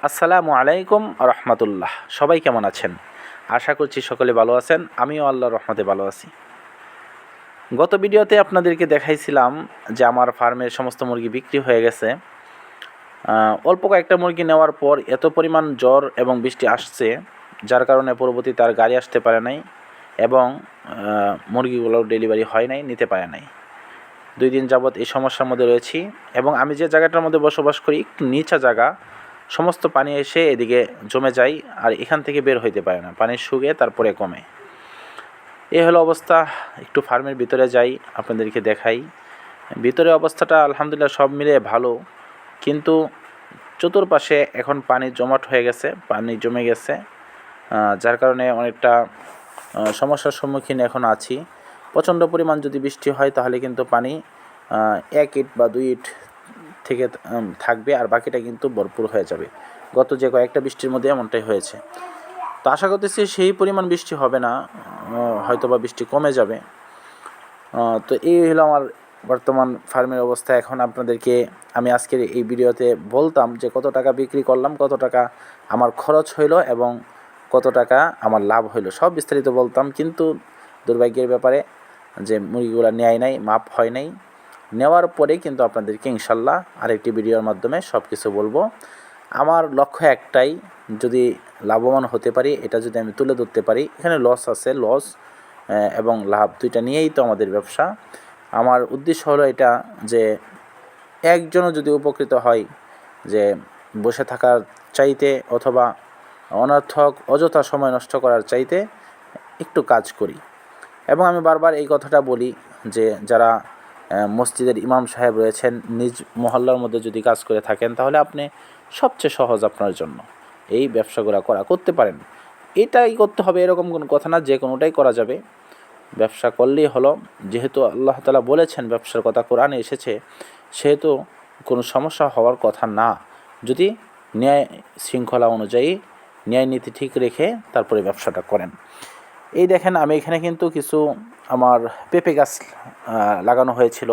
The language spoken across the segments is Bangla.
আসসালামু আলাইকুম রহমতুল্লাহ। সবাই কেমন আছেন? আশা করছি সকলে ভালো আছেন। আমিও আল্লাহর রহমতে ভালো আছি। গত ভিডিওতে আপনাদেরকে দেখাইছিলাম যে আমার ফার্মের সমস্ত মুরগি বিক্রি হয়ে গেছে। অল্প কয়েকটা মুরগি নেওয়ার পর এত পরিমাণ জ্বর এবং বৃষ্টি আসছে, যার কারণে পরবর্তীতে আর গাড়ি আসতে পারে নাই এবং মুরগিগুলো ডেলিভারি হয় নাই, নিতে পারে নাই। 2 দিন যাবৎ এই সমস্যার মধ্যে রয়েছি এবং আমি যে জায়গাটার মধ্যে বসবাস করি একটু নিচা জায়গা, সমস্ত পানি এসে এদিকে জমে যায় আর এখান থেকে বের হইতে পারে না, পানি শুকিয়ে তারপরে কমে। এই হলো অবস্থা। একটু ফার্মের ভিতরে যাই, আপনাদেরকে দেখাই। ভিতরে অবস্থাটা আলহামদুলিল্লাহ সব মিলিয়ে ভালো, কিন্তু চতুর্পাশে এখন পানি জমাট হয়ে গেছে, পানি জমে গেছে, যার কারণে অনেকটা সমস্যার সম্মুখীন এখন আছি। প্রচণ্ড পরিমাণ যদি বৃষ্টি হয় তাহলে কিন্তু পানি 1 ইট বা 2 ইট থেকে থাকবে আর বাকিটা কিন্তু ভরপুর হয়ে যাবে। গত যে কয়েকটা বৃষ্টির মধ্যে এমনটাই হয়েছে। তো আশা করতেছি সেই পরিমাণ বৃষ্টি হবে না, হয়তো বা বৃষ্টি কমে যাবে। তো এই হলো আমার বর্তমান ফার্মের অবস্থা। এখন আপনাদেরকে আমি আজকের এই ভিডিওতে বলতাম যে কত টাকা বিক্রি করলাম, কত টাকা আমার খরচ হইলো এবং কত টাকা আমার লাভ হইলো, সব বিস্তারিত বলতাম। কিন্তু দুর্ভাগ্যের ব্যাপারে যে মুরগিগুলো নেয় নাই, মাপ হয় নাই। নেওয়ার পরে কিন্তু আপনাদেরকে ইনশাল্লাহ আরেকটি ভিডিওর মাধ্যমে সব কিছু বলবো। আমার লক্ষ্য একটাই, যদি লাভবান হতে পারি, এটা যদি আমি তুলে ধরতে পারি। এখানে লস আছে, লস এবং লাভ দুইটা নিয়েই তো আমাদের ব্যবসা। আমার উদ্দেশ্য হলো এটা যে একজনও যদি উপকৃত হয়, যে বসে থাকার চাইতে অথবা অনর্থক অযথা সময় নষ্ট করার চাইতে একটু কাজ করি। এবং আমি বারবার এই কথাটা বলি যে যারা মসজিদের ইমাম সাহেব রয়েছেন, নিজ মহল্লার মধ্যে যদি কাজ করে থাকেন তাহলে আপনি সবচেয়ে সহজ আপনার জন্য এই ব্যবসাগুলো করতে পারেন। এটাই করতে হবে এরকম কোনো কথা না, যে কোনোটাই করা যাবে, ব্যবসা করলেই হলো। যেহেতু আল্লাহ তাআলা বলেছেন, ব্যবসার কথা কোরআনে এসেছে, সেহেতু কোনো সমস্যা হওয়ার কথা না, যদি ন্যায় শৃঙ্খলা অনুযায়ী ন্যায় নীতি ঠিক রেখে তারপরে ব্যবসাটা করেন। এই দেখেন, আমি এখানে কিন্তু কিছু আমার পেঁপে গাছ লাগানো হয়েছিল।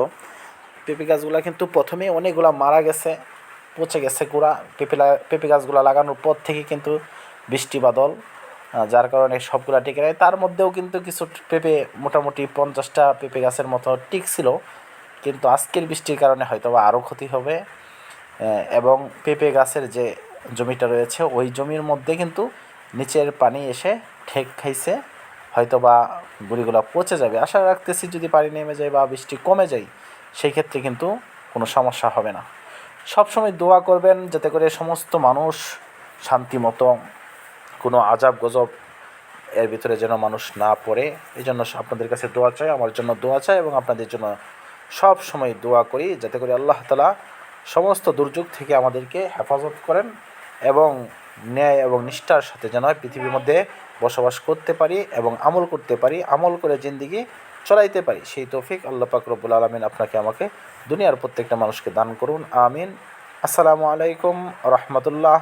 পেঁপে গাছগুলো কিন্তু প্রথমে অনেকগুলো মারা গেছে, পচে গেছে গোড়া। পেঁপে গাছগুলো লাগানোর পর থেকে কিন্তু বৃষ্টি বাদল, যার কারণে সবগুলা টিকে নেয়। তার মধ্যেও কিন্তু কিছু পেঁপে, মোটামুটি 50টা পেঁপে গাছের মতো টিকছিল, কিন্তু আজকের বৃষ্টির কারণে হয়তো বা আরও ক্ষতি হবে। এবং পেঁপে গাছের যে জমিটা রয়েছে ওই জমির মধ্যে কিন্তু নিচের পানি এসে ঠেক খাইছে, হয়তো বা গুড়িগুলো পচে যাবে। আশা রাখতেছি যদি পানি নেমে যায় বা বৃষ্টি কমে যায়, সেই ক্ষেত্রে কিন্তু কোনো সমস্যা হবে না। সবসময় দোয়া করবেন যাতে করে সমস্ত মানুষ শান্তি মতো, কোনো আজাব গজব এর ভিতরে যেন মানুষ না পড়ে। এই জন্য আপনাদের কাছে দোয়া চাই, আমার জন্য দোয়া চাই এবং আপনাদের জন্য সব সময় দোয়া করি যাতে করে আল্লাহ তাআলা সমস্ত দুর্যোগ থেকে আমাদেরকে হেফাজত করেন এবং ন্যায় এবং নিষ্ঠার সাথে যেন পৃথিবীর মধ্যে বসবাস করতে পারি এবং আমল করতে পারি, আমল করে জিন্দেগি চলাইতে পারি। সেই তৌফিক আল্লাহ পাক রব্বুল আলামিন আপনাকে আমাকে দুনিয়ার প্রত্যেকটা মানুষকে দান করুন, আমিন। আসসালামু আলাইকুম রহমতুল্লাহ।